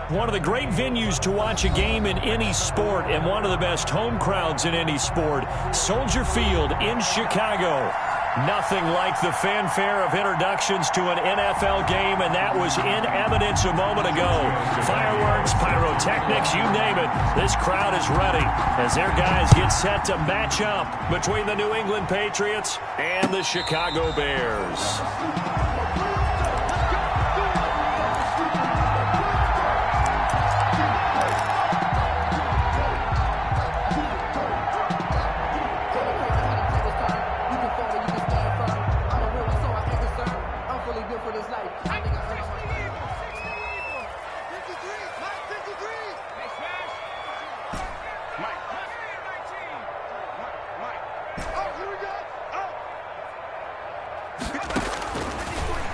One of the great venues to watch a game in any sport, and one of the best home crowds in any sport, Soldier Field in Chicago. Nothing like the fanfare of introductions to an NFL game, and that was in evidence a moment ago. Fireworks, pyrotechnics, you name it. This crowd is ready as their guys get set to match up between the New England Patriots and the Chicago Bears.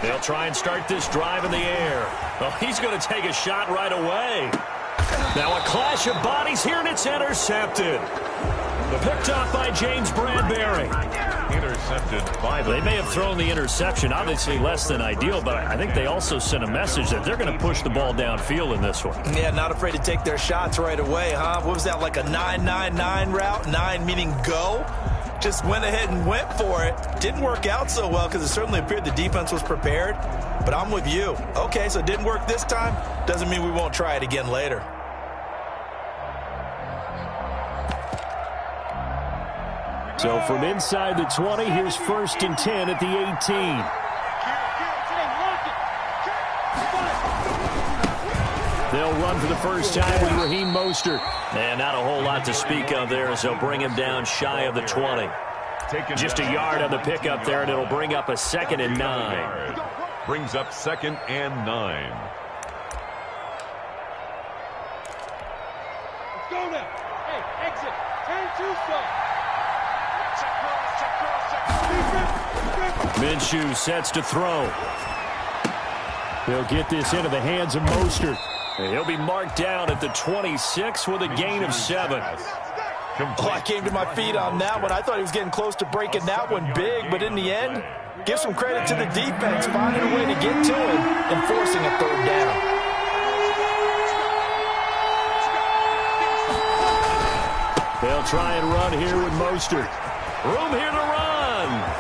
They'll try and start this drive in the air. Oh, he's going to take a shot right away. Now a clash of bodies here, and it's intercepted. Picked off by James Bradbury. Intercepted by the... They may have thrown the interception, obviously less than ideal, but I think they also sent a message that they're going to push the ball downfield in this one. Yeah, not afraid to take their shots right away, huh? What was that, like a 9-9-9 route? 9 meaning go? Just went ahead and went for it. Didn't work out so well because it certainly appeared the defense was prepared. But I'm with you. Okay, so it didn't work this time. Doesn't mean we won't try it again later. So from inside the 20, here's 1st and 10 at the 18. They'll run for the first time with Raheem Mostert. And not a whole lot to speak of there as they'll bring him down shy of the 20. Just a yard on the pickup there, and it'll bring up a 2nd and 9. Brings up 2nd and 9. Let's go now. Hey, exit. Turn 2 Minshew sets to throw. They'll get this into the hands of Mostert. He'll be marked down at the 26 with a gain of 7. Oh, I came to my feet on that one. I thought he was getting close to breaking that one big, but in the end, give some credit to the defense, finding a way to get to him and forcing a 3rd down. They'll try and run here with Mostert. Room here to run.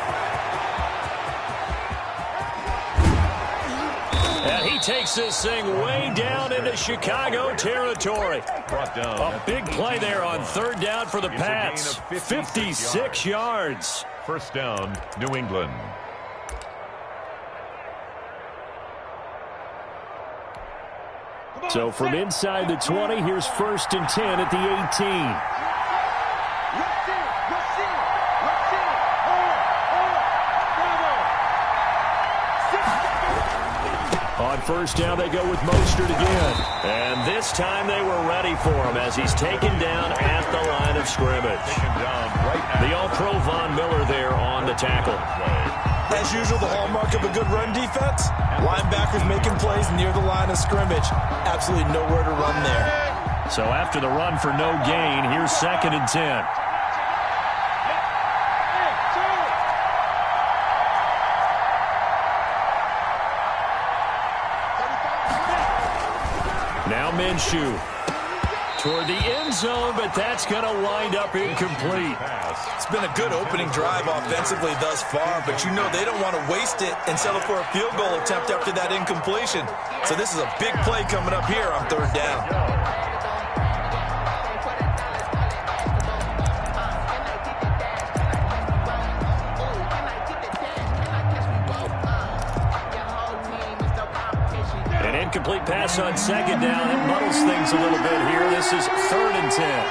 And he takes this thing way down into Chicago territory. Brought down. A big play there on 3rd down for the Pats. 56 yards. 1st down, New England. So from inside the 20, here's 1st and 10 at the 18. On 1st down, they go with Mostert again. And this time they were ready for him as he's taken down at the line of scrimmage. The All-Pro Von Miller there on the tackle. As usual, the hallmark of a good run defense, linebackers making plays near the line of scrimmage. Absolutely nowhere to run there. So after the run for no gain, here's 2nd and 10. Now Minshew toward the end zone, but that's going to wind up incomplete. It's been a good opening drive offensively thus far, but you know they don't want to waste it and settle for a field goal attempt after that incompletion. So this is a big play coming up here on 3rd down. Complete pass on 2nd down. It muddles things a little bit here. This is 3rd and 10.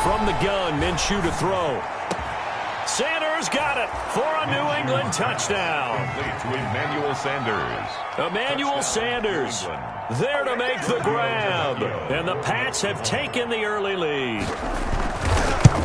From the gun, Minshew to throw. Sanders got it for a New England touchdown. To Emmanuel Sanders. Emmanuel Sanders there to make the grab. And the Pats have taken the early lead.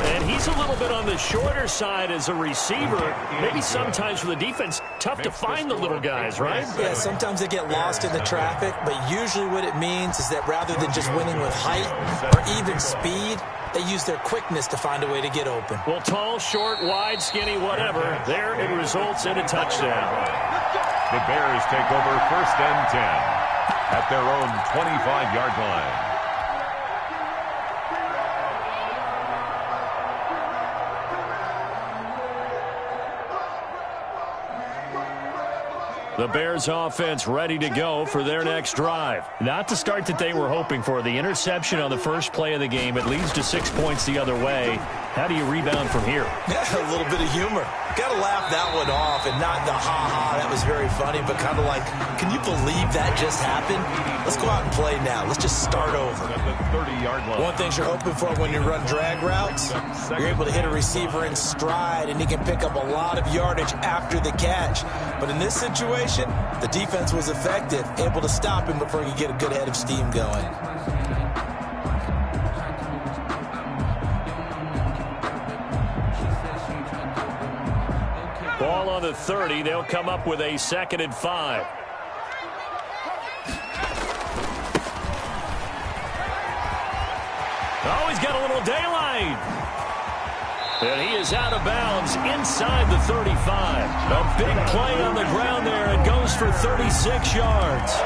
And he's a little bit on the shorter side as a receiver. Maybe sometimes for the defense, tough to find the little guys, right? Yeah, sometimes they get lost in the traffic, but usually what it means is that rather than just winning with height or even speed, they use their quickness to find a way to get open. Well, tall, short, wide, skinny, whatever, there it results in a touchdown. The Bears take over 1st and 10 at their own 25-yard line. The Bears offense ready to go for their next drive. Not the start that they were hoping for. The interception on the first play of the game. It leads to 6 points the other way. How do you rebound from here? Yeah, a little bit of humor. Got to laugh that one off and not the ha-ha, that was very funny, but kind of like, can you believe that just happened? Let's go out and play now. Let's just start over. At the 30-yard line. One thing you're hoping for when you run drag routes, you're able to hit a receiver in stride, and he can pick up a lot of yardage after the catch. But in this situation, the defense was effective, able to stop him before he could get a good head of steam going. Ball on the 30. They'll come up with a 2nd and 5. Oh, he's got a little daylight. And he is out of bounds inside the 35. A big play on the ground there. It goes for 36 yards.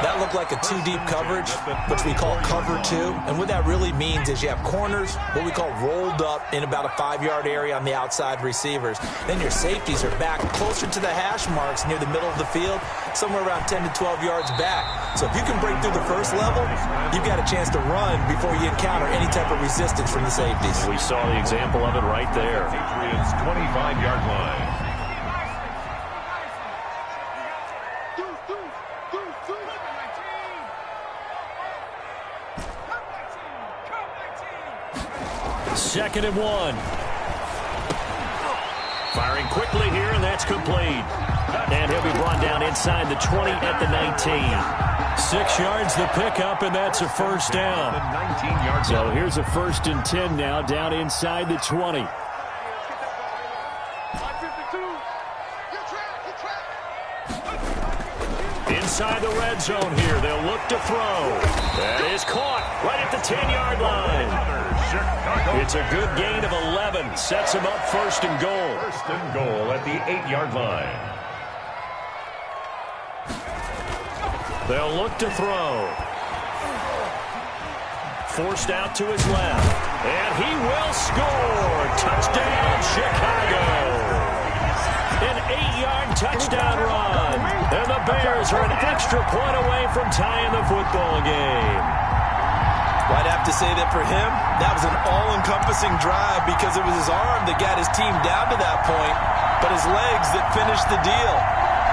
That looked like a two-deep coverage, which we call cover two. And what that really means is you have corners, what we call rolled up in about a 5-yard area on the outside receivers. Then your safeties are back closer to the hash marks near the middle of the field, somewhere around 10 to 12 yards back. So if you can break through the first level, you've got a chance to run before you encounter any type of resistance from the safeties. We saw the example of it right there. Patriots 25-yard line. Second and 1. Firing quickly here, and that's complete. And he'll be brought down inside the 20 at the 19. 6 yards the pickup, and that's a first down. So here's a 1st and 10 now, down inside the 20. Inside the red zone here, they'll look to throw. That is caught right at the 10-yard line. It's a good gain of 11. Sets him up 1st and goal. 1st and goal at the 8-yard line. They'll look to throw. Forced out to his left. And he will score. Touchdown, Chicago. An 8-yard touchdown run. And the Bears are an extra point away from tying the football game. Well, I'd have to say that for him, that was an all-encompassing drive because it was his arm that got his team down to that point, but his legs that finished the deal.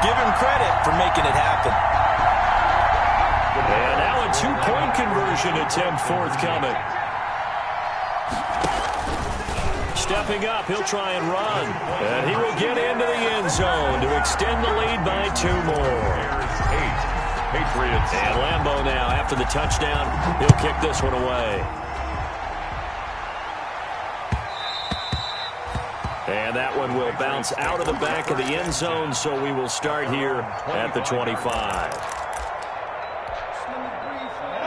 Give him credit for making it happen. And now a 2-point conversion attempt forthcoming. Stepping up, he'll try and run. And he will get into the end zone to extend the lead by 2 more. Patriots. And Lambeau now, after the touchdown, he'll kick this one away. And that one will bounce out of the back of the end zone, so we will start here at the 25.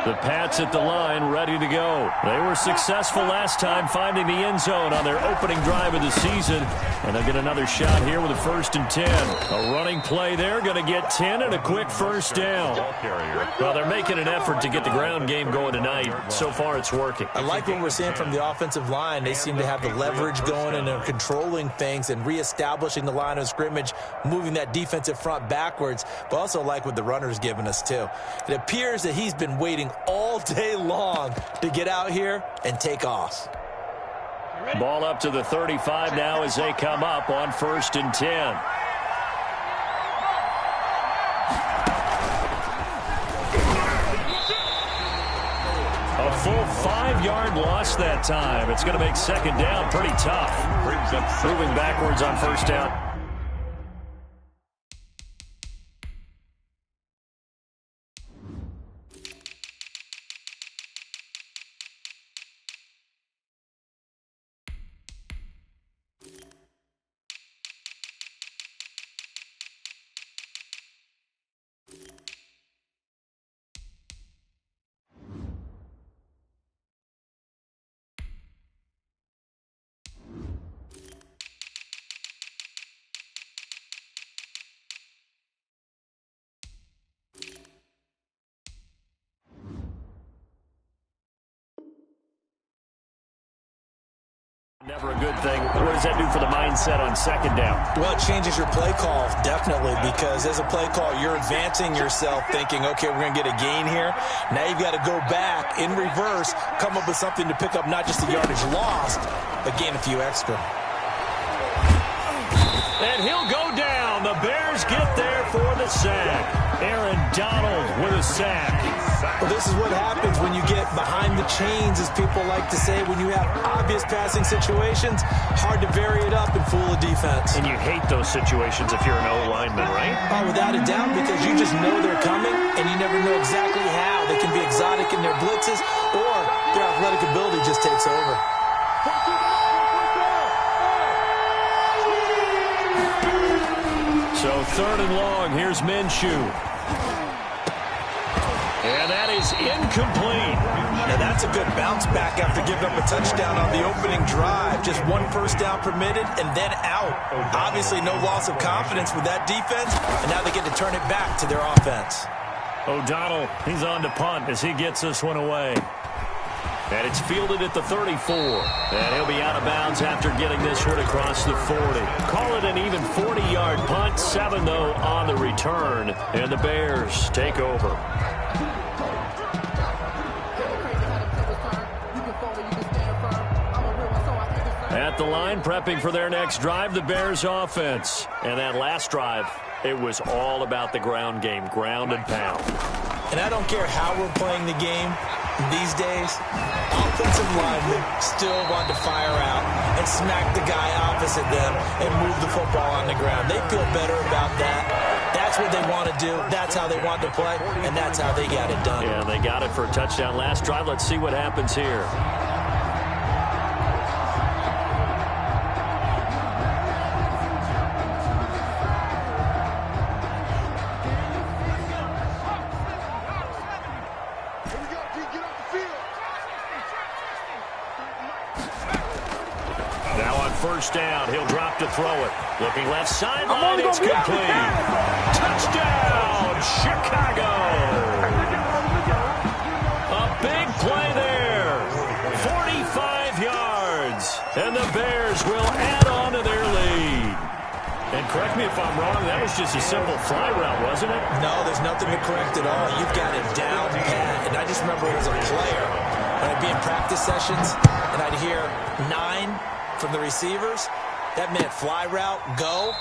The Pats at the line, ready to go. They were successful last time finding the end zone on their opening drive of the season. And they'll get another shot here with a 1st and 10. A running play there, going to get 10 and a quick first down. Well, they're making an effort to get the ground game going tonight. So far, it's working. I like what we're seeing from the offensive line. They seem to have the leverage going, and they're controlling things and reestablishing the line of scrimmage, moving that defensive front backwards, but also like what the runner's giving us, too. It appears that he's been waiting all day long to get out here and take off. Ball up to the 35 now as they come up on 1st and 10. A full 5-yard loss that time. It's going to make 2nd down pretty tough. Moving backwards on 1st down. Never a good thing. What does that do for the mindset on second down? Well, it changes your play call, definitely, because as a play call, you're advancing yourself thinking, okay, we're going to get a gain here. Now you've got to go back in reverse, come up with something to pick up not just the yardage lost, but gain a few extra. And he'll go down. The Bears get there for the sack. Aaron Donald with a sack. Well, this is what happens when you get behind the chains, as people like to say. When you have obvious passing situations, hard to vary it up and fool a defense. And you hate those situations if you're an O-lineman, right? Oh, without a doubt, because you just know they're coming, and you never know exactly how. They can be exotic in their blitzes, or their athletic ability just takes over. So 3rd and long, here's Minshew. And that is incomplete. Now that's a good bounce back after giving up a touchdown on the opening drive. Just 1 first down permitted and then out. Obviously no loss of confidence with that defense, and now they get to turn it back to their offense. O'Donnell, he's on to punt as he gets this one away. And it's fielded at the 34. And he'll be out of bounds after getting this one across the 40. Call it an even 40-yard punt. 7, though, on the return. And the Bears take over. At the line, prepping for their next drive, the Bears offense. And that last drive, it was all about the ground game, ground and pound. And I don't care how we're playing the game these days, offensive linemen still want to fire out and smack the guy opposite them and move the football on the ground. They feel better about that. That's what they want to do. That's how they want to play, and that's how they got it done. Yeah, they got it for a touchdown last drive. Let's see what happens here. First down, he'll drop to throw it. Looking left sideline, it's complete. Touchdown, Chicago. A big play there. 45 yards. And the Bears will add on to their lead. And correct me if I'm wrong, that was just a simple fly route, wasn't it? No, there's nothing to correct at all. You've got it down pat. And I just remember as a player, when I'd be in practice sessions, and I'd hear 9 from the receivers, that meant fly route, go,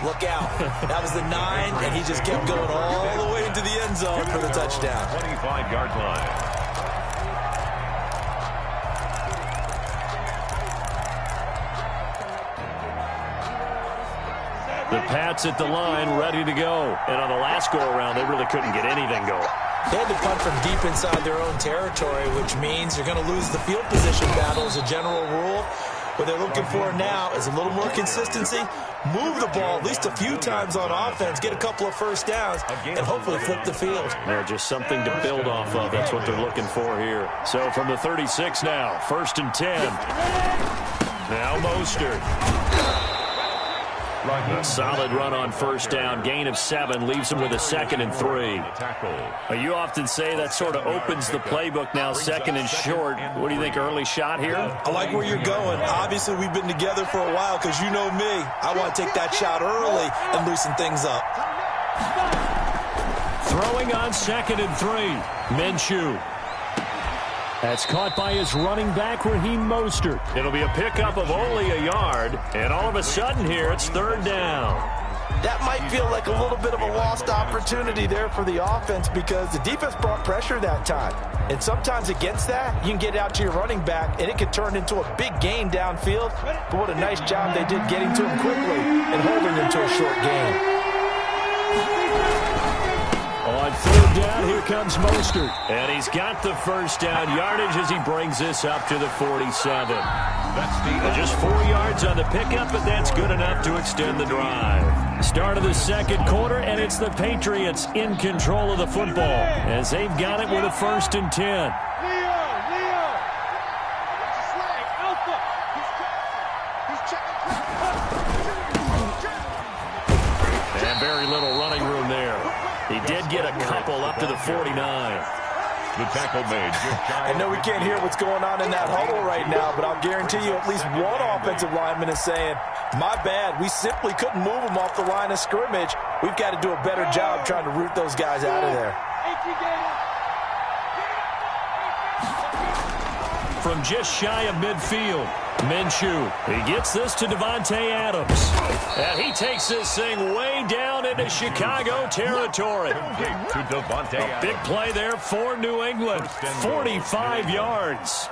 look out. That was the 9, and he just kept going all the way into the end zone for the touchdown. 25-yard line. The Pats at the line, ready to go. And on the last go-around, they really couldn't get anything going. They had to punt from deep inside their own territory, which means you're going to lose the field position battle as a general rule. What they're looking for now is a little more consistency, move the ball at least a few times on offense, get a couple of first downs, and hopefully flip the field. Yeah, just something to build off of. That's what they're looking for here. So from the 36 now, 1st and 10. Now Mostert. A solid run on first down. Gain of 7 leaves him with a 2nd and 3. You often say that sort of opens the playbook now, 2nd and short. What do you think, early shot here? I like where you're going. Obviously, we've been together for a while because you know me. I want to take that shot early and loosen things up. Throwing on 2nd and 3. Minshew. That's caught by his running back, Raheem Mostert. It'll be a pickup of only a yard, and all of a sudden here, it's 3rd down. That might feel like a little bit of a lost opportunity there for the offense because the defense brought pressure that time. And sometimes against that, you can get out to your running back, and it can turn into a big gain downfield. But what a nice job they did getting to him quickly and holding him to a short gain. On 3rd down, here comes Mostert. And he's got the first down yardage as he brings this up to the 47. Just 4 yards on the pickup, but that's good enough to extend the drive. Start of the 2nd quarter, and it's the Patriots in control of the football as they've got it with a 1st and 10. And very little running room there. He did get a couple up to the 49. The tackle made. I know we can't hear what's going on in that huddle right now, but I'll guarantee you at least one offensive lineman is saying, my bad, we simply couldn't move them off the line of scrimmage. We've got to do a better job trying to root those guys out of there. From just shy of midfield, Minshew. He gets this to Davante Adams. And he takes this thing way down into Chicago territory. To Davante Adams. Big play there for New England. 45 yards.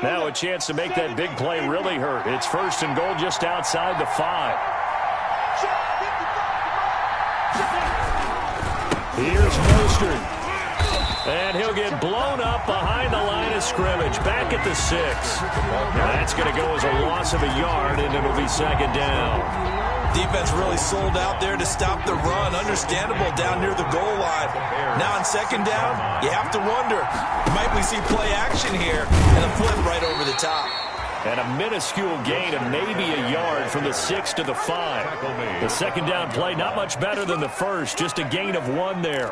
Now a chance to make that big play really hurt. It's 1st and goal just outside the 5. Here's Mostert. And he'll get blown up behind the line of scrimmage. Back at the 6. That's going to go as a loss of a yard, and it'll be 2nd down. Defense really sold out there to stop the run. Understandable down near the goal line. Now on 2nd down, you have to wonder, might we see play action here and a flip right over the top. And a minuscule gain of maybe a yard from the 6 to the 5. The 2nd down play not much better than the first, just a gain of 1 there.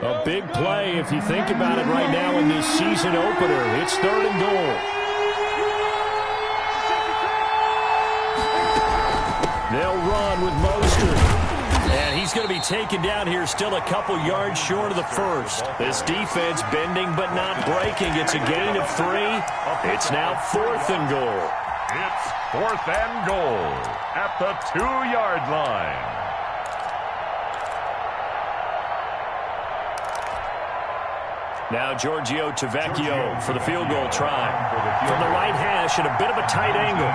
A big play if you think about it right now in this season opener. It's 3rd and goal. They'll run with Mostert. And he's going to be taken down here still a couple yards short of the 1st. This defense bending but not breaking. It's a gain of 3. It's now 4th and goal. It's 4th and goal at the 2-yard line. Now Giorgio Tavecchio for the field goal try. From the right hash at a bit of a tight angle.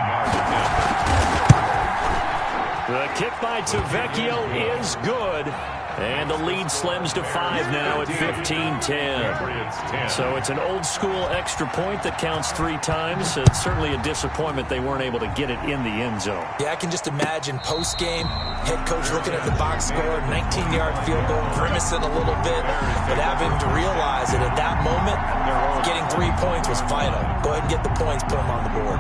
The kick by Tavecchio is good. And the lead slims to 5 now at 15-10. So it's an old-school extra point that counts 3 times. It's certainly a disappointment they weren't able to get it in the end zone. Yeah, I can just imagine post-game, head coach looking at the box score, 19-yard field goal, grimacing a little bit, but having to realize that at that moment, getting 3 points was vital. Go ahead and get the points, put them on the board.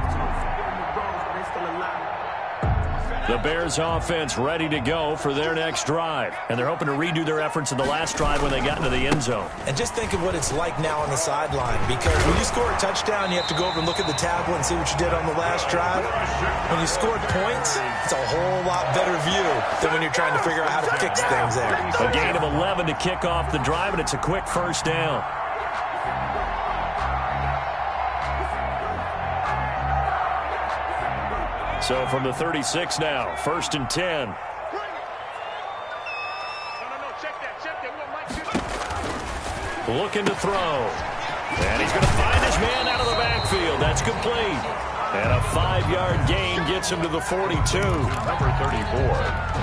The Bears offense ready to go for their next drive. And they're hoping to redo their efforts in the last drive when they got into the end zone. And just think of what it's like now on the sideline. Because when you score a touchdown, you have to go over and look at the tablet and see what you did on the last drive. When you scored points, it's a whole lot better view than when you're trying to figure out how to fix things there. A gain of 11 to kick off the drive, and it's a quick 1st down. So from the 36 now, 1st and 10. Looking to throw. And he's going to find his man out of the backfield. That's complete. And a 5-yard gain gets him to the 42. Number 34.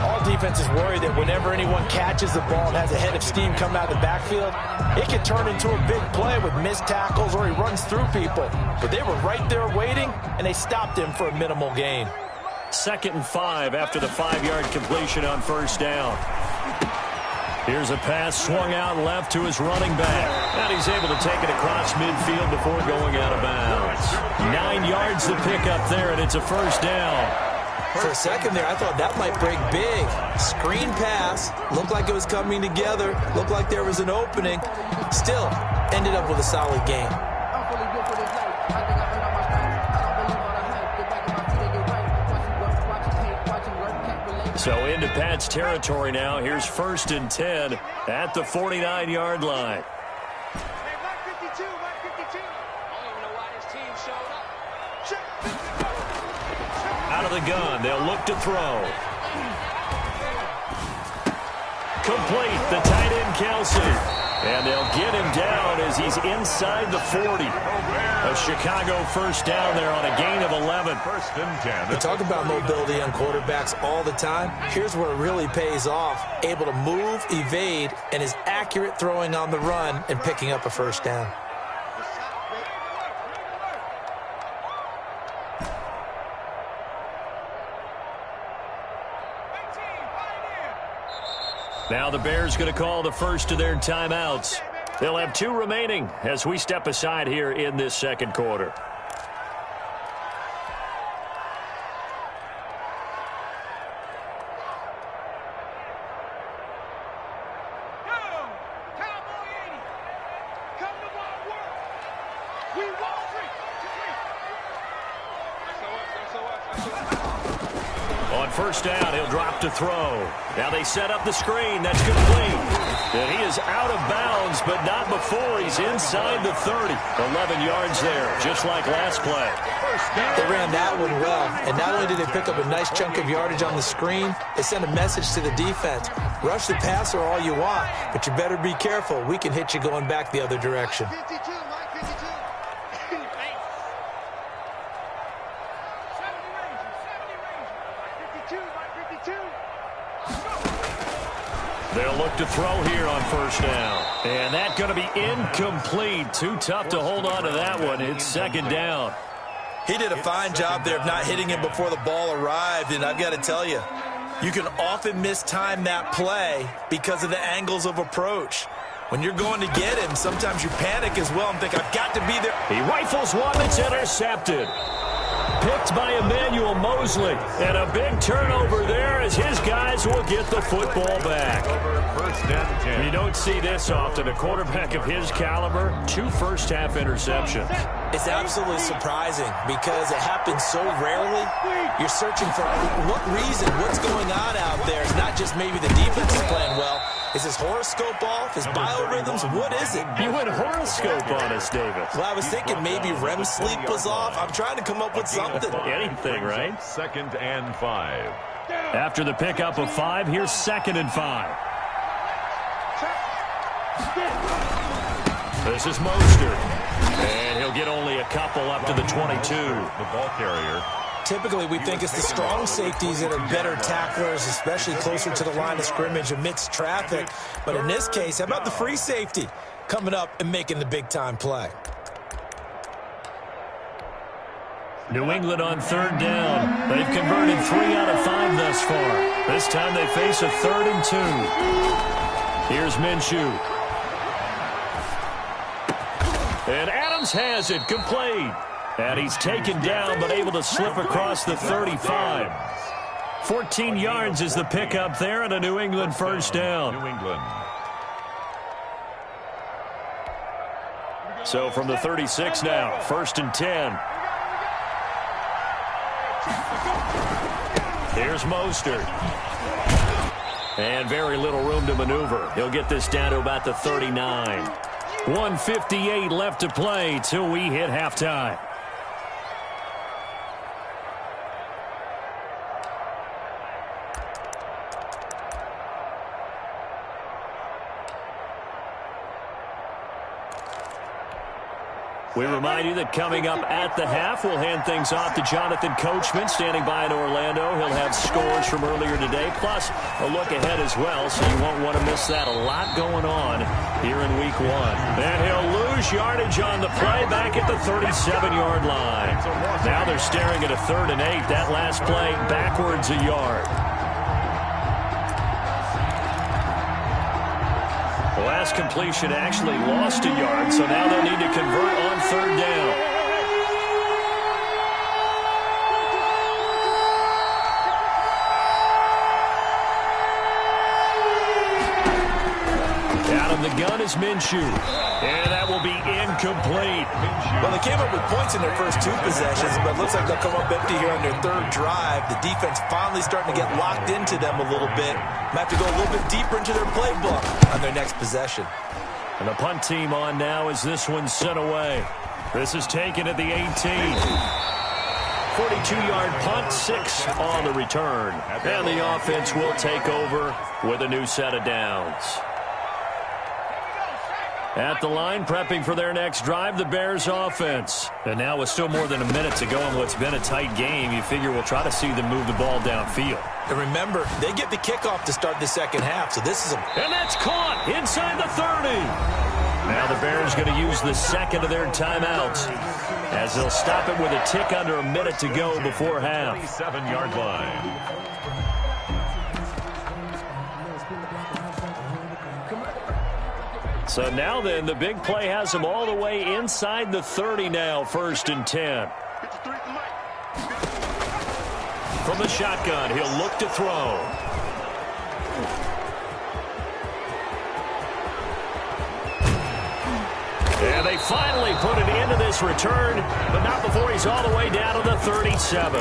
All defenses worry that whenever anyone catches the ball and has a head of steam come out of the backfield, it can turn into a big play with missed tackles or he runs through people. But they were right there waiting, and they stopped him for a minimal gain. 2nd and 5 after the 5-yard completion on 1st down. Here's a pass swung out left to his running back. And he's able to take it across midfield before going out of bounds. 9 yards to pick up there, and it's a 1st down. For a second there, I thought that might break big. Screen pass. Looked like it was coming together. Looked like there was an opening. Still, ended up with a solid gain. So into Pat's territory now. Here's 1st and 10 at the 49-yard line. Out of the gun, they'll look to throw. Complete, the tight end Kelsey. And they'll get him down as he's inside the 40. A Chicago 1st down there on a gain of 11. 1st and 10. We talk about mobility on quarterbacks all the time. Here's where it really pays off. Able to move, evade, and is accurate throwing on the run and picking up a 1st down. Now the Bears going to call the first of their timeouts. They'll have 2 remaining as we step aside here in this 2nd quarter. first down. He'll drop to throw. Now they set up the screen. That's complete. And he is out of bounds, but not before he's inside the 30. 11 yards there, just like last play. They ran that one well, and not only did they pick up a nice chunk of yardage on the screen, they sent a message to the defense. Rush the passer all you want, but you better be careful. We can hit you going back the other direction. They'll look to throw here on first down. And that's going to be incomplete. Too tough to hold on to that one. It's second down. He did a fine job there of not hitting him before the ball arrived, and I've got to tell you, you can often mistime that play because of the angles of approach. When you're going to get him, sometimes you panic as well and think, I've got to be there. He rifles one that's intercepted. Picked by Emmanuel Mosley. And a big turnover there as his guys will get the football back. First and 10. You don't see this often. A quarterback of his caliber, 2 first-half interceptions. It's absolutely surprising because it happens so rarely. You're searching for what reason, what's going on out there. It's not just maybe the defense is playing well. Is his horoscope off? His biorhythms? What is it? You went horoscope on us, Davis. Well, I was thinking maybe REM sleep was off. I'm trying to come up with something. Anything, right? Second and 5. After the pickup of 5, here's second and 5. This is Mostert. And he'll get only a couple up to the 22. The ball carrier. Typically, we think it's the strong safeties that are better tacklers, especially closer to the line of scrimmage amidst traffic. But in this case, how about the free safety coming up and making the big-time play? New England on third down. They've converted 3 out of 5 thus far. This time they face a 3rd and 2. Here's Minshew. And Adams has it, complete. And he's taken down, but able to slip across the 35. 14 yards is the pickup there, and a New England first down. New England. So from the 36 now, 1st and 10. Here's Mostert. And very little room to maneuver. He'll get this down to about the 39. 1:58 left to play till we hit halftime. We remind you that coming up at the half, we'll hand things off to Jonathan Coachman, standing by in Orlando. He'll have scores from earlier today, plus a look ahead as well, so you won't want to miss that. A lot going on here in Week 1. And he'll lose yardage on the play back at the 37-yard line. Now they're staring at a 3rd and 8. That last play backwards a yard. The last completion actually lost a yard, so now they'll need to convert on 3rd down. Out of the gun is Minshew. And that will be incomplete. Well, they came up with points in their first 2 possessions, but it looks like they'll come up empty here on their 3rd drive. The defense finally starting to get locked into them a little bit. Might have to go a little bit deeper into their playbook on their next possession. And the punt team on now as this one's sent away. This is taken at the 18. 42-yard punt, 6 on the return. And the offense will take over with a new set of downs. At the line, prepping for their next drive, the Bears offense. And now with still more than a minute to go in what's been a tight game, you figure we'll try to see them move the ball downfield. And remember, they get the kickoff to start the second half, so this is a... And that's caught inside the 30. Now the Bears going to use the second of their timeouts as they'll stop it with a tick under a minute to go before half. 27-yard line. So now then, the big play has them all the way inside the 30 now, 1st and 10. From the shotgun, he'll look to throw. And they finally put it into this return, but not before he's all the way down to the 37.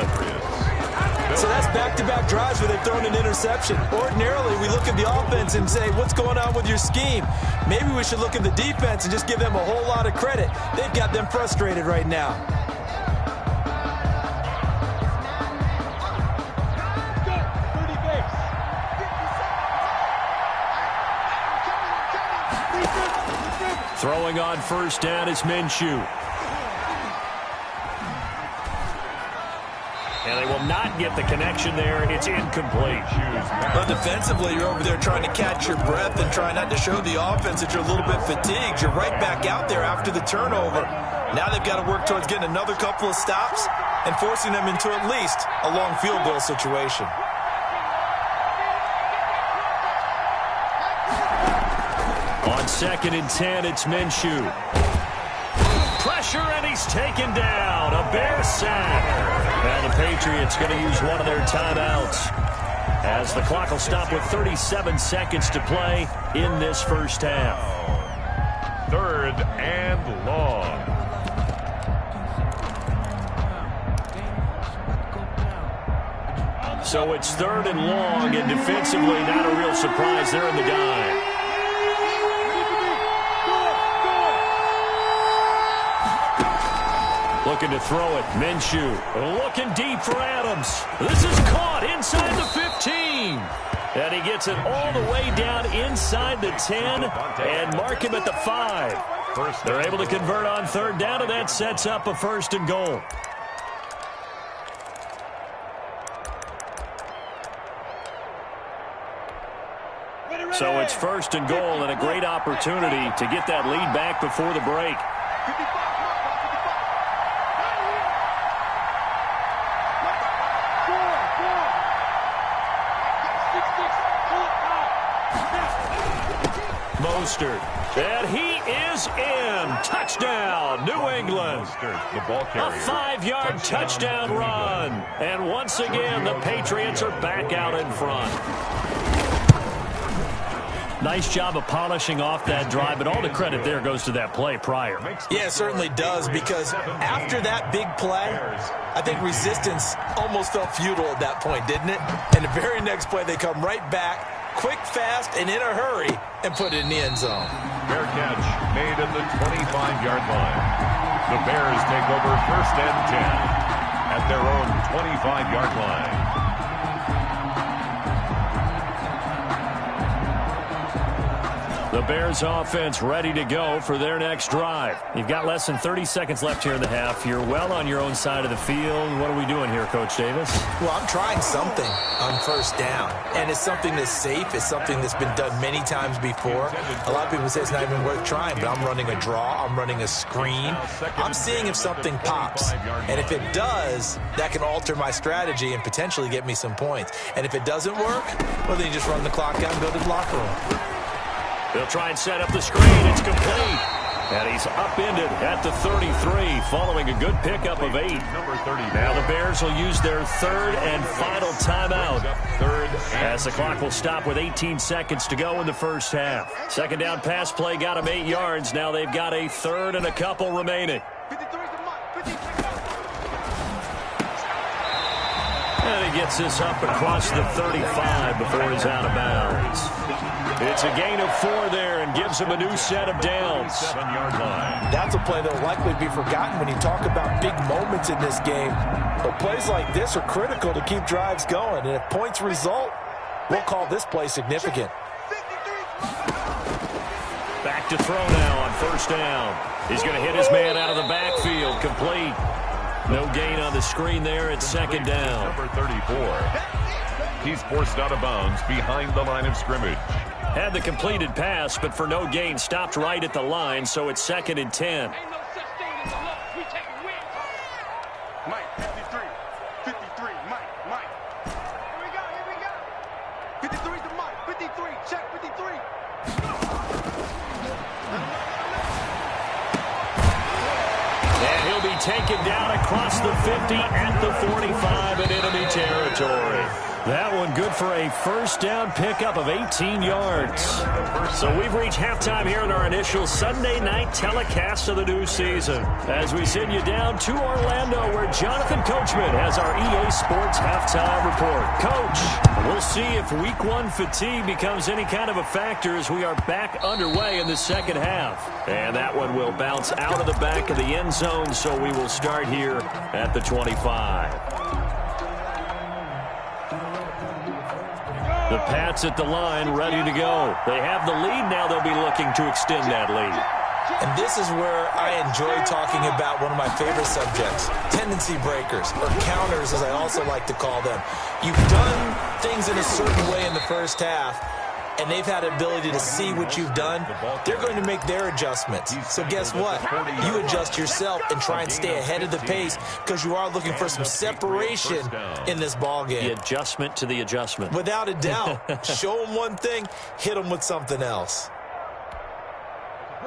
So that's back-to-back drives where they've thrown an interception. Ordinarily, we look at the offense and say, what's going on with your scheme? Maybe we should look at the defense and just give them a whole lot of credit. They've got them frustrated right now. Throwing on first down is Minshew. And they will not get the connection there. It's incomplete. But defensively, you're over there trying to catch your breath and try not to show the offense that you're a little bit fatigued. You're right back out there after the turnover. Now they've got to work towards getting another couple of stops and forcing them into at least a long field goal situation. On 2nd and 10, it's Minshew. Pressure, and he's taken down. A Bear sack. Now the Patriots going to use one of their timeouts, as the clock will stop with 37 seconds to play in this first half. 3rd and long. So it's 3rd and long, and defensively not a real surprise. They're in the dive. Looking to throw it. Minshew looking deep for Adams. This is caught inside the 15. And he gets it all the way down inside the 10 and mark him at the 5. They're able to convert on 3rd down, and that sets up a 1st and goal. So it's 1st and goal, and a great opportunity to get that lead back before the break. Mostert, and he is in. Touchdown, New England. The ball carrier. A 5-yard touchdown run. And once again, the Patriots are back out in front. Nice job of polishing off that drive, but all the credit there goes to that play prior. Yeah, it certainly does, because after that big play, I think resistance almost felt futile at that point, didn't it? And the very next play, they come right back, quick, fast, and in a hurry, and put it in the end zone. Fair catch made at the 25-yard line. The Bears take over 1st and 10 at their own 25-yard line. The Bears offense ready to go for their next drive. You've got less than 30 seconds left here in the half. You're well on your own side of the field. What are we doing here, Coach Davis? Well, I'm trying something on 1st down, and it's something that's safe. It's something that's been done many times before. A lot of people say it's not even worth trying, but I'm running a draw. I'm running a screen. I'm seeing if something pops, and if it does, that can alter my strategy and potentially get me some points. And if it doesn't work, well, then you just run the clock out and go to the locker room. They'll try and set up the screen. It's complete. And he's upended at the 33 following a good pickup of 8. Number 30. Now the Bears will use their 3rd and final timeout, as the clock will stop with 18 seconds to go in the first half. 2nd down pass play got him 8 yards. Now they've got a 3rd and a couple remaining. And he gets this up across the 35 before he's out of bounds. It's a gain of 4 there and gives him a new set of downs. 7-yard line. That's a play that will likely be forgotten when you talk about big moments in this game. But plays like this are critical to keep drives going. And if points result, we'll call this play significant. Back to throw now on 1st down. He's going to hit his man out of the backfield. Complete. No gain on the screen there at 2nd down. Number 34. He's forced out of bounds behind the line of scrimmage. Had the completed pass, but for no gain, stopped right at the line, so it's 2nd and 10. Ain't no such thing as a loss. We take a win. Mike, 53. 53. Mike. Here we go. 53 to Mike. 53. Check 53. And he'll be taken down across the 50 at the 45 in enemy territory. That one good for a first down pickup of 18 yards. So we've reached halftime here in our initial Sunday night telecast of the new season. As we send you down to Orlando, where Jonathan Coachman has our EA Sports halftime report. Coach, we'll see if week one fatigue becomes any kind of a factor as we are back underway in the second half. And that one will bounce out of the back of the end zone, so we will start here at the 25. The Pats at the line, ready to go. They have the lead now. They'll be looking to extend that lead. And this is where I enjoy talking about one of my favorite subjects, tendency breakers, or counters, as I also like to call them. You've done things in a certain way in the first half, and they've had the ability to see what you've done. They're going to make their adjustments. So guess what? You adjust yourself and try and stay ahead of the pace because you are looking for some separation in this ball game. The adjustment to the adjustment. Without a doubt. Show them one thing, hit them with something else.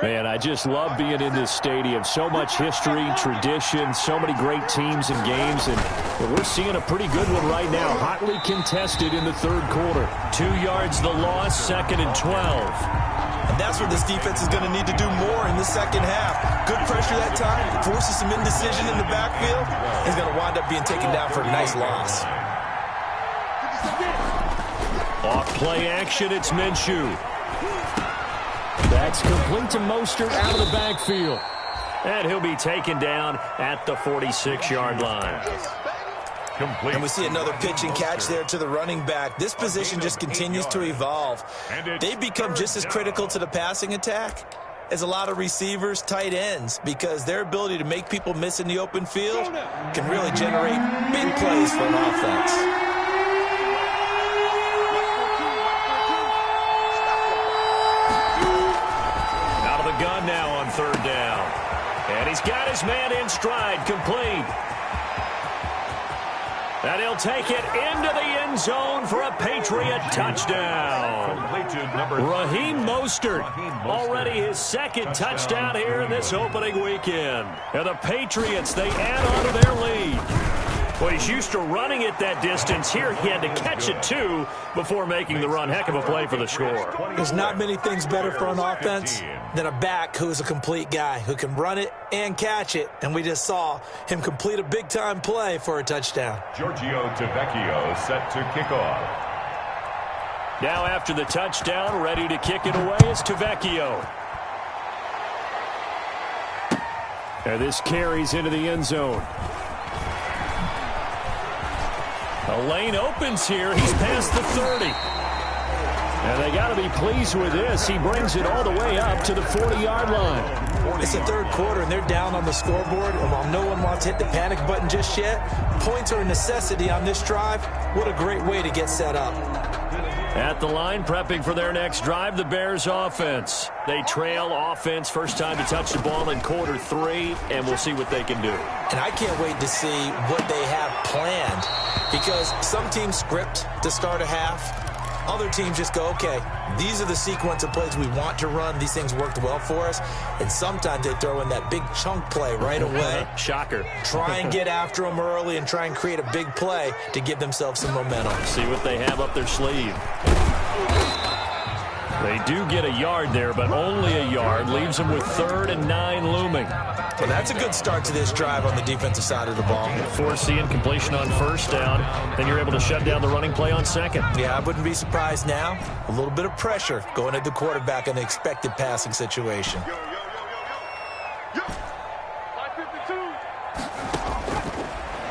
Man, I just love being in this stadium. So much history, tradition, so many great teams and games, and we're seeing a pretty good one right now. Hotly contested in the third quarter. 2 yards the loss, 2nd and 12. And that's where this defense is going to need to do more in the second half. Good pressure that time, forces some indecision in the backfield. He's going to wind up being taken down for a nice loss. Off play action, it's Minshew. That's complete to Mostert out of the backfield. And he'll be taken down at the 46-yard line. And we see another pitch and catch there to the running back. This position just continues to evolve. They've become just as critical to the passing attack as a lot of receivers, tight ends, because their ability to make people miss in the open field can really generate big plays for an offense. Gun now on third down. And he's got his man in stride, complete. And he'll take it into the end zone for a Patriot touchdown. Raheem Mostert, already his second touchdown here in this opening weekend. And the Patriots, they add on to their lead. Well, he's used to running it that distance. Here he had to catch it, too, before making the run. Heck of a play for the score. There's not many things better for an offense than a back who is a complete guy, who can run it and catch it. And we just saw him complete a big-time play for a touchdown. Giorgio Tavecchio set to kick off. Now after the touchdown, ready to kick it away is Tavecchio. And this carries into the end zone. A lane opens here. He's past the 30. And they got to be pleased with this. He brings it all the way up to the 40-yard line. It's the third quarter, and they're down on the scoreboard. And while no one wants to hit the panic button just yet, points are a necessity on this drive. What a great way to get set up. At the line, prepping for their next drive, the Bears offense. They trail offense, first time to touch the ball in quarter 3, and we'll see what they can do. And I can't wait to see what they have planned, because some teams script to start a half. Other teams just go, okay, these are the sequence of plays we want to run. These things worked well for us. And sometimes they throw in that big chunk play right away. Shocker. Try and get after them early and try and create a big play to give themselves some momentum. See what they have up their sleeve. They do get a yard there, but only a yard. Leaves them with 3rd and 9 looming. Well, that's a good start to this drive on the defensive side of the ball. Foreseeing completion on first down. Then you're able to shut down the running play on second. Yeah, I wouldn't be surprised now. A little bit of pressure going at the quarterback in the expected passing situation.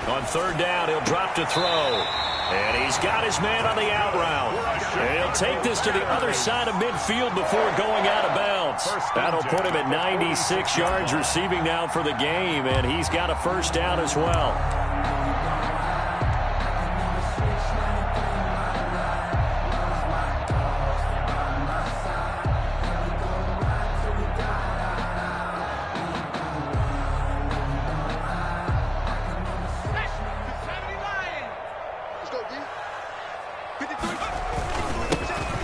On third down, he'll drop to throw. And he's got his man on the out route. And he'll take this to the other side of midfield before going out of bounds. That'll put him at 96 yards receiving now for the game. And he's got a first down as well.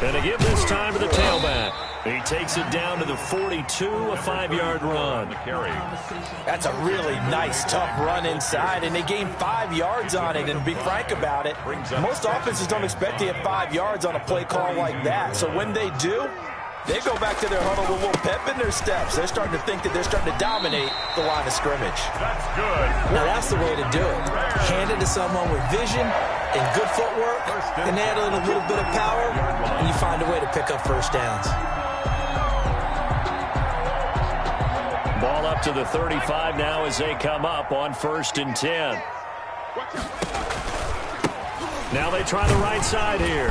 And to give this time to the tailback. He takes it down to the 42, a 5-yard run. That's a really nice, tough run inside, and they gained 5 yards on it. And to be frank about it, most offenses don't expect to get 5 yards on a play call like that. So when they do, they go back to their huddle with a little pep in their steps. They're starting to think that they're starting to dominate the line of scrimmage. That's good. Now, that's the way to do it. Hand it to someone with vision and good footwork, and add in a little bit of power, and you find a way to pick up first downs. Ball up to the 35 now as they come up on 1st and 10. Now they try the right side here.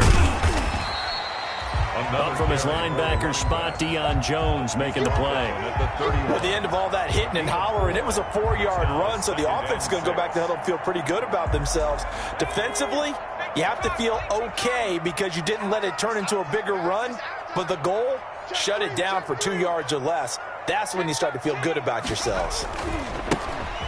Up from his linebacker spot, Deion Jones making the play. At the end of all that hitting and hollering, it was a 4-yard run, so the offense is going to go back to huddle and feel pretty good about themselves. Defensively, you have to feel okay because you didn't let it turn into a bigger run, but the goal, shut it down for 2 yards or less. That's when you start to feel good about yourselves.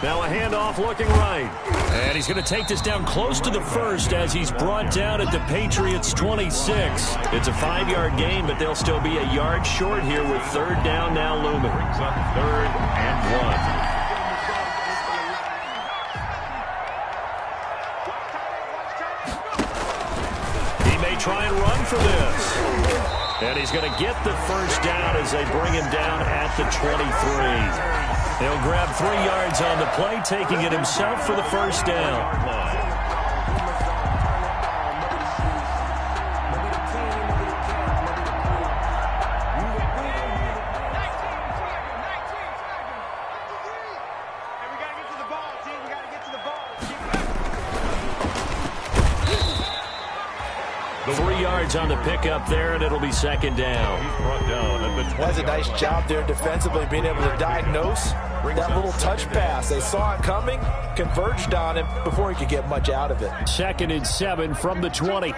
Now a handoff looking right. And he's going to take this down close to the 1st as he's brought down at the Patriots' 26. It's a 5-yard gain, but they'll still be a yard short here with 3rd down now looming. Brings up 3rd and 1. He may try and run for this. And he's going to get the 1st down as they bring him down at the 23. He'll grab 3 yards on the play, taking it himself for the 1st down. On the pickup there, and it'll be 2nd down. He's brought down at the 20. That's a nice job there defensively, being able to diagnose that little touch pass. They saw it coming, converged on it before he could get much out of it. 2nd and 7 from the 20.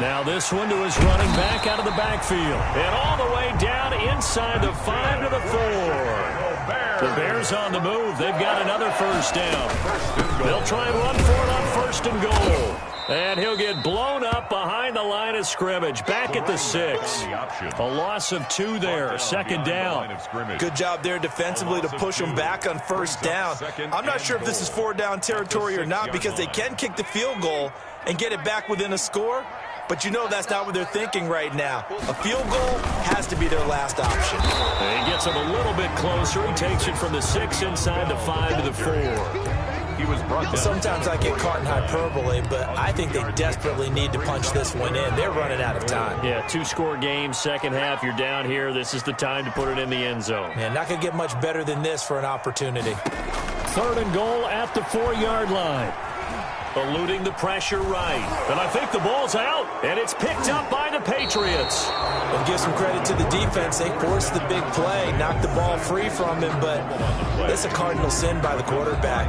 Now this one to his running back out of the backfield. And all the way down inside the 5 to the 4. The Bears on the move. They've got another 1st down. They'll try and run for it on 1st and goal. And he'll get blown up behind the line of scrimmage. Back at the 6. A loss of 2 there. 2nd down. Good job there defensively to push them back on 1st down. I'm not sure if this is 4-down territory or not because they can kick the field goal and get it back within a score. But you know that's not what they're thinking right now. A field goal has to be their last option. And he gets him a little bit closer. He takes it from the 6 inside the 5 to the 4. He was brought down. Sometimes I get caught in hyperbole, but I think they desperately need to punch this one in. They're running out of time. Yeah, 2-score game, 2nd half. You're down here. This is the time to put it in the end zone. Man, not going to get much better than this for an opportunity. 3rd and goal at the 4-yard line. Eluding the pressure right. And I think the ball's out. And it's picked up by the Patriots. And give some credit to the defense. They forced the big play, knocked the ball free from him, but that's a cardinal sin by the quarterback.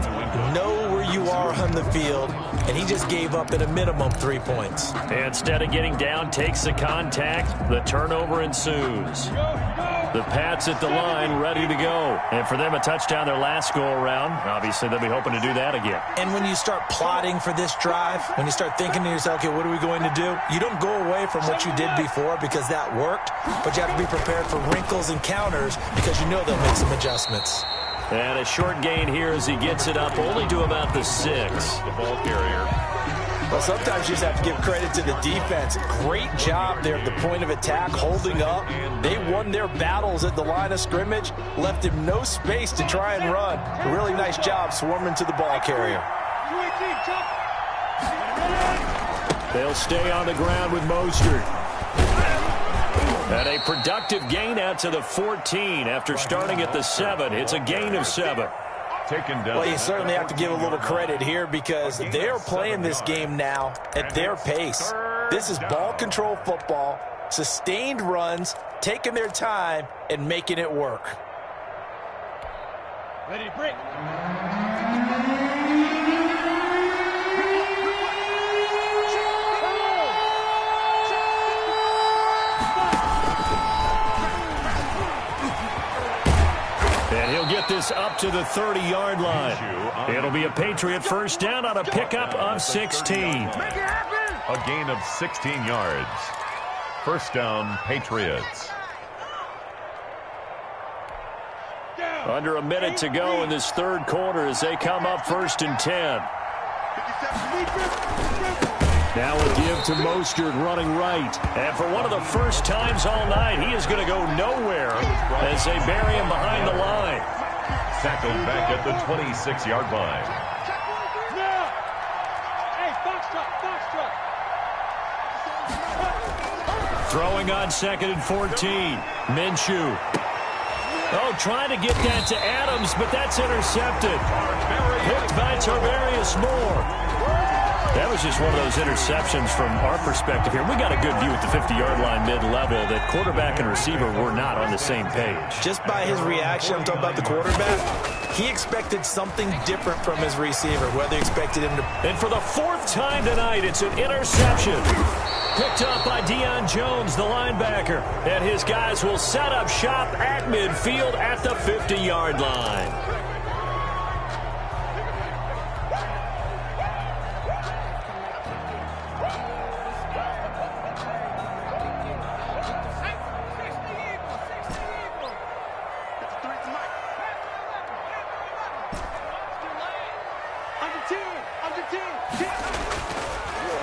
Know where you are on the field, and he just gave up at a minimum 3 points. And instead of getting down, takes the contact. The turnover ensues. The Pats at the line, ready to go. And for them, a touchdown their last go-around. Obviously, they'll be hoping to do that again. And when you start plotting for this drive, when you start thinking to yourself, okay, what are we going to do? You don't go away from what you did before because that worked, but you have to be prepared for wrinkles and counters because you know they'll make some adjustments. And a short gain here as he gets it up only to about the 6. The ball carrier. Well, sometimes you just have to give credit to the defense. Great job there at the point of attack, holding up. They won their battles at the line of scrimmage, left him no space to try and run. A really nice job swarming to the ball carrier. They'll stay on the ground with Mostert. And a productive gain out to the 14 after starting at the 7. It's a gain of 7. Well, you certainly have to give a little credit here because they're playing this game now at their pace. This is ball control football, sustained runs, taking their time, and making it work. Ready to break. this up to the 30-yard line. It'll be a Patriot first down on a pickup of 16. A gain of 16 yards. First down, Patriots. Under a minute to go in this third quarter as they come up first and 10. Now a give to Mostert running right. And for one of the first times all night, he is going to go nowhere as they bury him behind the line. Tackled back at the 26-yard line. Throwing on 2nd and 14. Minshew. Oh, trying to get that to Adams, but that's intercepted. Picked by Tarvarius Moore. That was just one of those interceptions from our perspective here. We got a good view at the 50-yard line mid-level that quarterback and receiver were not on the same page. Just by his reaction, I'm talking about the quarterback, he expected something different from his receiver, whether he expected him to... And for the fourth time tonight, it's an interception. Picked up by Deion Jones, the linebacker. And his guys will set up shop at midfield at the 50-yard line.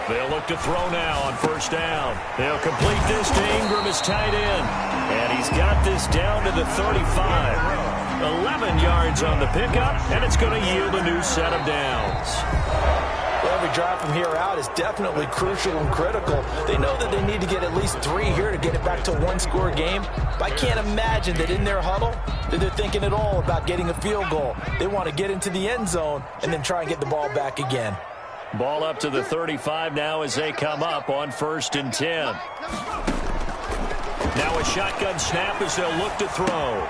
They'll look to throw now on first down. They'll complete this to Ingram, his tight end. And he's got this down to the 35. 11 yards on the pickup, and it's going to yield a new set of downs. Every drive from here out is definitely crucial and critical. They know that they need to get at least 3 here to get it back to a one-score game. But I can't imagine that in their huddle that they're thinking at all about getting a field goal. They want to get into the end zone and then try and get the ball back again. Ball up to the 35 now as they come up on first and 10. Now a shotgun snap as they'll look to throw.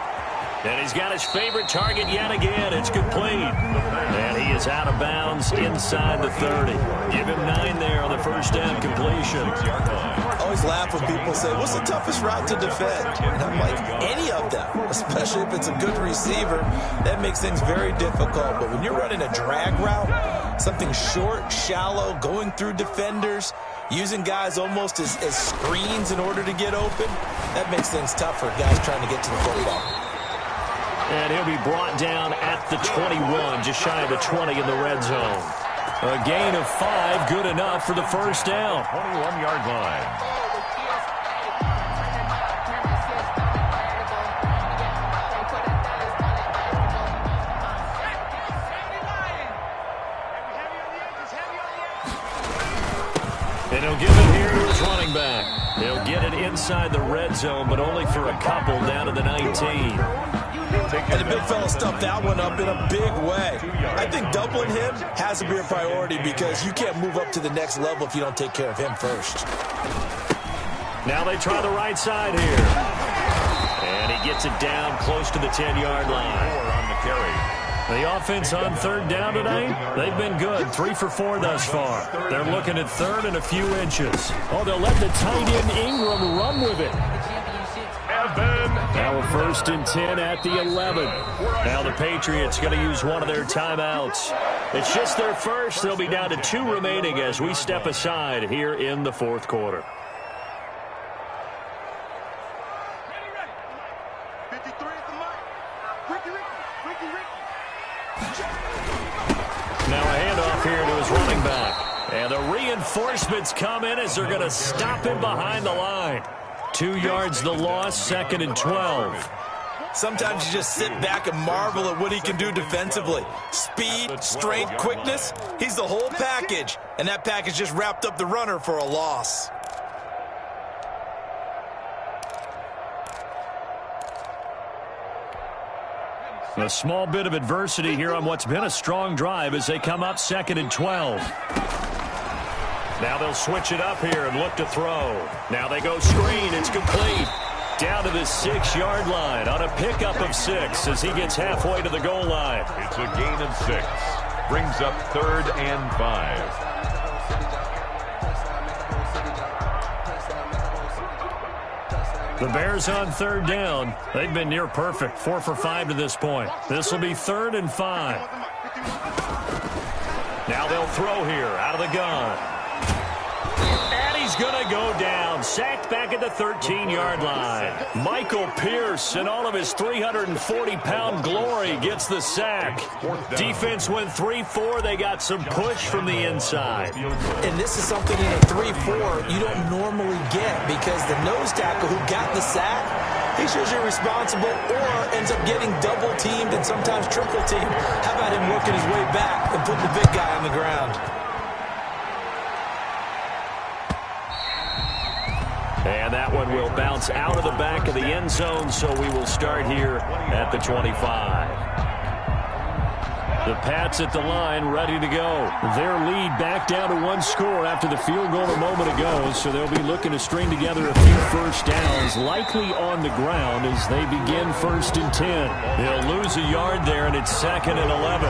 And he's got his favorite target yet again. It's complete. And he is out of bounds inside the 30. Give him 9 there on the first down completion. I always laugh when people say, what's the toughest route to defend? And I'm like, any of them, especially if it's a good receiver. That makes things very difficult. But when you're running a drag route, something short, shallow, going through defenders, using guys almost as screens in order to get open, that makes things tough for guys trying to get to the football. And he'll be brought down at the 21, just shy of the 20 in the red zone. A gain of 5, good enough for the first down. 21-yard line. And he'll give it here to his running back. They'll get it inside the red zone, but only for a couple down to the 19. And the big fella stuffed that one up in a big way. I think doubling him has to be a priority because you can't move up to the next level if you don't take care of him first. Now they try the right side here. And he gets it down close to the 10-yard line. 4 on the carry. The offense on third down tonight, they've been good. 3 for 4 thus far. They're looking at third and a few inches. Oh, they'll let the tight end Ingram run with it. Now a first and 10 at the 11. Now the Patriots going to use one of their timeouts. It's just their first. They'll be down to 2 remaining as we step aside here in the fourth quarter. Now a handoff here to his running back. And the reinforcements come in as they're going to stop him behind the line. 2 yards the loss, 2nd and 12. Sometimes you just sit back and marvel at what he can do defensively. Speed, strength, quickness, he's the whole package. And that package just wrapped up the runner for a loss. A small bit of adversity here on what's been a strong drive as they come up 2nd and 12. Now they'll switch it up here and look to throw. Now they go screen. It's complete. Down to the 6-yard line on a pickup of 6 as he gets halfway to the goal line. It's a gain of 6. Brings up 3rd and 5. The Bears on third down. They've been near perfect, 4 for 5 to this point. This will be 3rd and 5. Now they'll throw here out of the gun. And he's going to go down. Sacked back at the 13-yard line. Michael Pierce, in all of his 340-pound glory, gets the sack. Defense went 3-4. They got some push from the inside. And this is something in a 3-4 you don't normally get, because the nose tackle who got the sack, he's usually responsible or ends up getting double-teamed and sometimes triple-teamed. How about him working his way back and putting the big guy on the ground? And that one will bounce out of the back of the end zone, so we will start here at the 25. The Pats at the line, ready to go. Their lead back down to 1 score after the field goal a moment ago, so they'll be looking to string together a few first downs, likely on the ground as they begin 1st and 10. They'll lose a yard there, and it's 2nd and 11.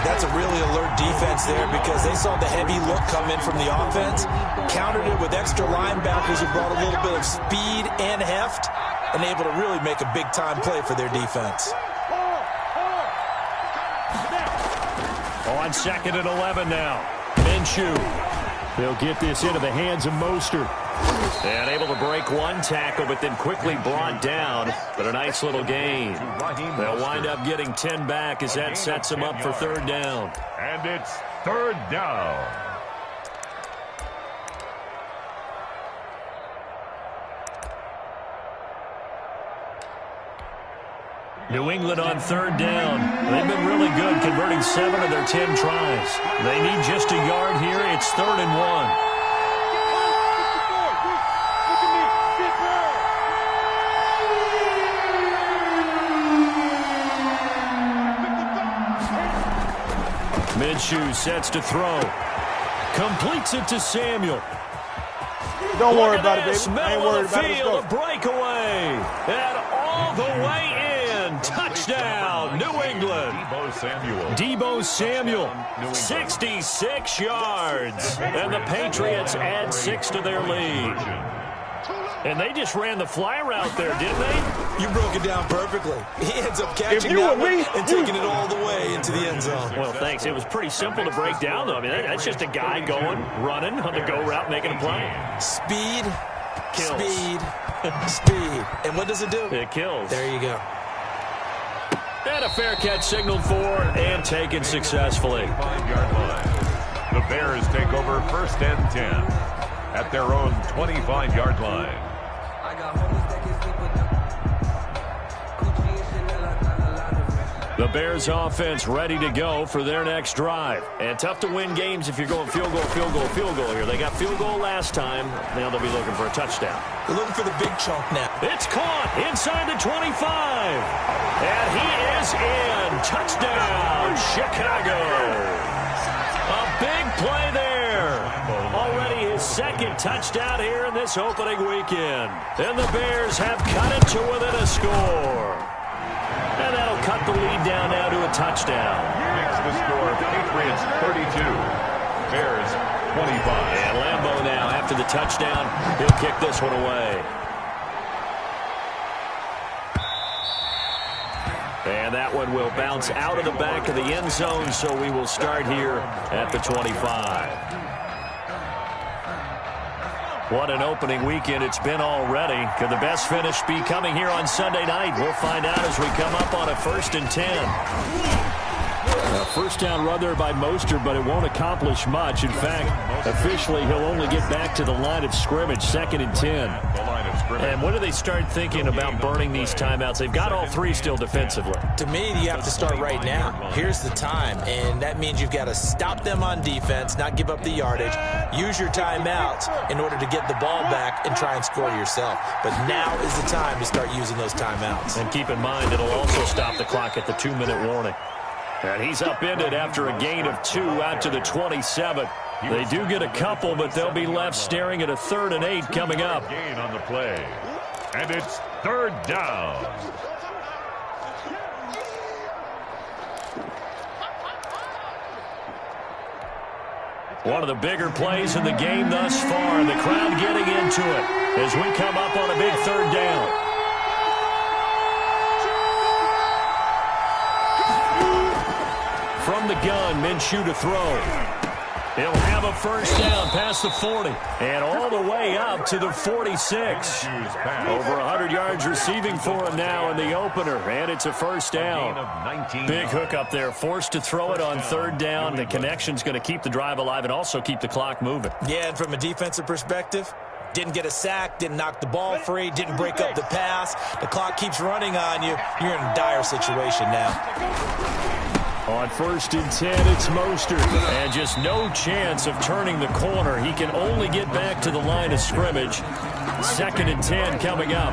That's a really alert defense there, because they saw the heavy look come in from the offense, countered it with extra linebackers who brought a little bit of speed and heft, and able to really make a big-time play for their defense. On 2nd and 11 now. Minshew. They'll get this into the hands of Mostert. And able to break one tackle, but then quickly brought down. But a nice little gain. They'll wind up getting 10 back as that sets them up for 3rd down. And it's 3rd down. New England on 3rd down. They've been really good, converting 7 of their 10 tries. They need just a yard here. It's 3rd and 1. Minshew sets to throw. Completes it to Samuel. Don't worry about it, baby. I ain't worried about it. Let's go. A breakaway. And all the way in. Touchdown, New England. Deebo Samuel, 66 yards. And the Patriots add 6 to their lead. And they just ran the fly route there, didn't they? You broke it down perfectly. He ends up catching that one and taking it all the way into the end zone. Well, thanks. It was pretty simple to break down, though. I mean, that's just a guy going, running on the go route, making a play. Speed, kills. Speed, speed. And what does it do? It kills. There you go. And a fair catch signaled for and taken successfully. 5-yard line. The Bears take over 1st and 10 at their own 25-yard line. The Bears offense ready to go for their next drive. And tough to win games if you're going field goal, field goal, field goal here. They got field goal last time. Now they'll be looking for a touchdown. They're looking for the big chunk now. It's caught inside the 25. And he is in. Touchdown, Chicago. A big play there. Already his 2nd touchdown here in this opening weekend. And the Bears have cut it to within a score. And that'll cut the lead down now to a touchdown. Makes the score Patriots 32, Bears 25. And Lambeau now, after the touchdown, he'll kick this one away. And that one will bounce out of the back of the end zone, so we will start here at the 25. What an opening weekend it's been already. Could the best finish be coming here on Sunday night? We'll find out as we come up on a 1st and 10. A first down run there by Mostert, but it won't accomplish much. In fact, officially, he'll only get back to the line of scrimmage, 2nd and 10. And when do they start thinking about burning these timeouts? They've got all 3 still defensively. To me, you have to start right now. Here's the time, and that means you've got to stop them on defense, not give up the yardage, use your timeouts in order to get the ball back and try and score yourself. But now is the time to start using those timeouts. And keep in mind, it'll also stop the clock at the 2-minute warning. And he's upended after a gain of 2 out to the 27. They do get a couple, but they'll be left staring at a 3rd and 8 coming up. Gain on the play. And it's 3rd down. One of the bigger plays in the game thus far. The crowd getting into it. as we come up on a big third down. From the gun, Minshew to throw. He'll have a first down past the 40 and all the way up to the 46. Over 100 yards receiving for him now in the opener, and it's a first down. Big hook up there, forced to throw it on third down. The connection's going to keep the drive alive and also keep the clock moving. Yeah, and from a defensive perspective, didn't get a sack, didn't knock the ball free, didn't break up the pass. The clock keeps running on you. You're in a dire situation now. On 1st and 10, it's Mostert. And just no chance of turning the corner. He can only get back to the line of scrimmage. 2nd and 10 coming up.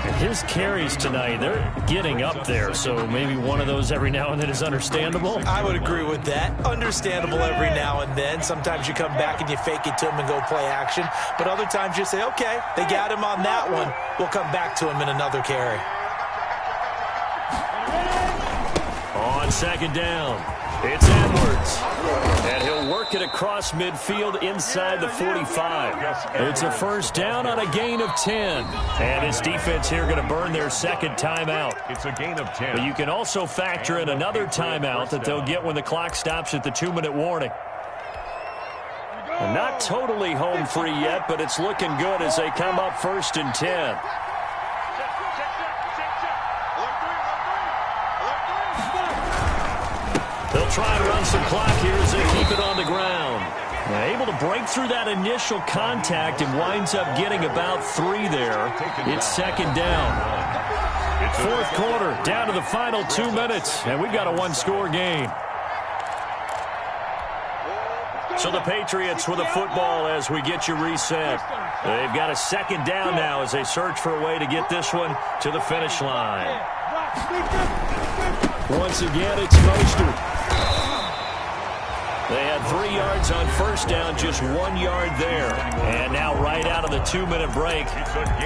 And his carries tonight, they're getting up there. So maybe one of those every now and then is understandable. I would agree with that. Understandable every now and then. Sometimes you come back and you fake it to him and go play action. But other times you say, okay, they got him on that one. We'll come back to him in another carry. On 2nd down, it's Edwards. And he'll work it across midfield inside the 45. It's a first down on a gain of 10. And his defense here going to burn their 2nd timeout. It's a gain of 10. But you can also factor in another timeout that they'll get when the clock stops at the 2-minute warning. And not totally home free yet, but it's looking good as they come up 1st and 10. They'll try and run some clock here as they keep it on the ground. Able to break through that initial contact and winds up getting about 3 there. It's 2nd down. 4th quarter, down to the final 2 minutes, and we've got a 1-score game. So the Patriots with a football as we get you reset. They've got a 2nd down now as they search for a way to get this one to the finish line. Once again, it's Mostert. They had 3 yards on first down, just 1 yard there. And now right out of the 2-minute break,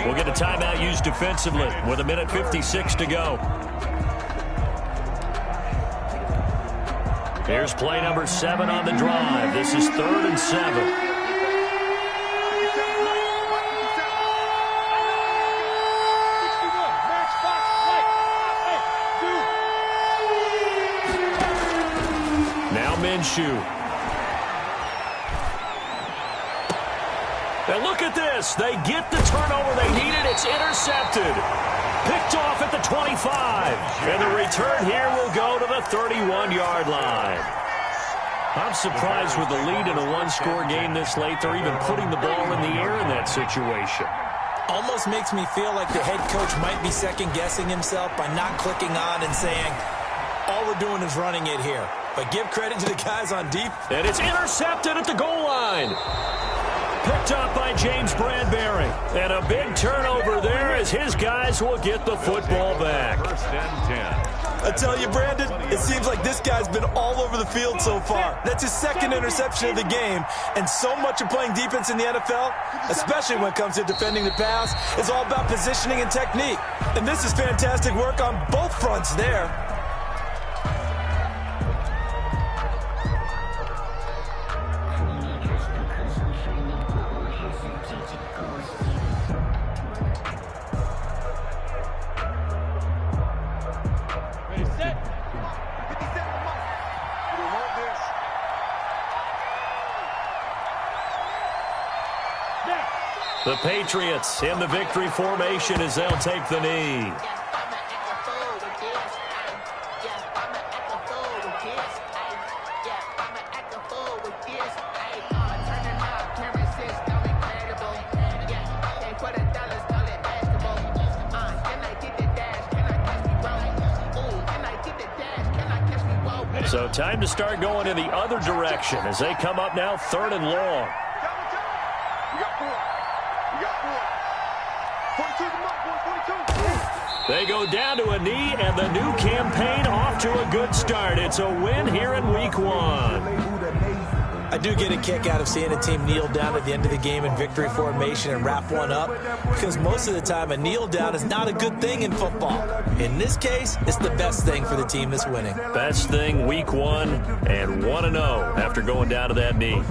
we'll get a timeout used defensively with 1:56 to go. Here's play number 7 on the drive. This is 3rd and 7. Minshew. And look at this. They get the turnover they needed. It's intercepted. Picked off at the 25. And the return here will go to the 31-yard line. I'm surprised with the lead in a 1-score game this late. They're even putting the ball in the air in that situation. Almost makes me feel like the head coach might be second-guessing himself by not clicking on and saying, all we're doing is running it here. But give credit to the guys on deep. And it's intercepted at the goal line. Picked up by James Bradbury. And a big turnover there as his guys will get the football back. 1st and 10. I tell you, Brandon, it seems like this guy's been all over the field so far. That's his 2nd interception of the game. And so much of playing defense in the NFL, especially when it comes to defending the pass, is all about positioning and technique. And this is fantastic work on both fronts there. The Patriots in the victory formation as they'll take the knee. So time to start going in the other direction as they come up now 3rd and long. They go down to a knee, and the new campaign off to a good start. It's a win here in Week 1. I do get a kick out of seeing a team kneel down at the end of the game in victory formation and wrap one up, because most of the time a kneel down is not a good thing in football. In this case, it's the best thing for the team that's winning. Best thing Week 1 and 1-0 after going down to that knee.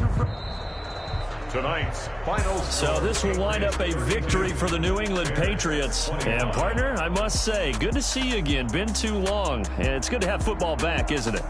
tonight's final So this will wind up a victory for the New England Patriots. And, partner, I must say, good to see you again. Been too long. And it's good to have football back, isn't it?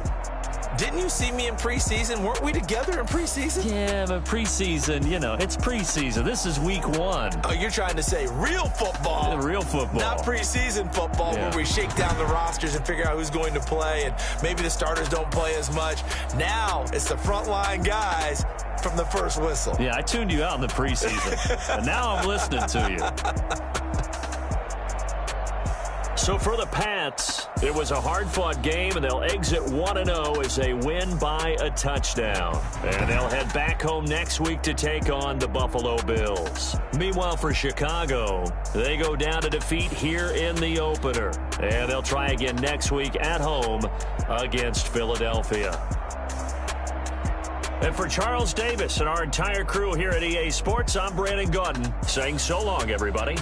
Didn't you see me in preseason? Weren't we together in preseason? Yeah, but preseason, you know, it's preseason. This is week 1. Oh, you're trying to say real football. Real football. Not preseason football where we shake down the rosters and figure out who's going to play, and maybe the starters don't play as much. Now it's the frontline guys from the first whistle. Yeah, I tuned you out in the preseason. And now I'm listening to you. So for the Pats, it was a hard-fought game, and they'll exit 1-0 as they win by a touchdown. And they'll head back home next week to take on the Buffalo Bills. Meanwhile, for Chicago, they go down to defeat here in the opener. And they'll try again next week at home against Philadelphia. And for Charles Davis and our entire crew here at EA Sports, I'm Brandon Gaudin saying so long, everybody.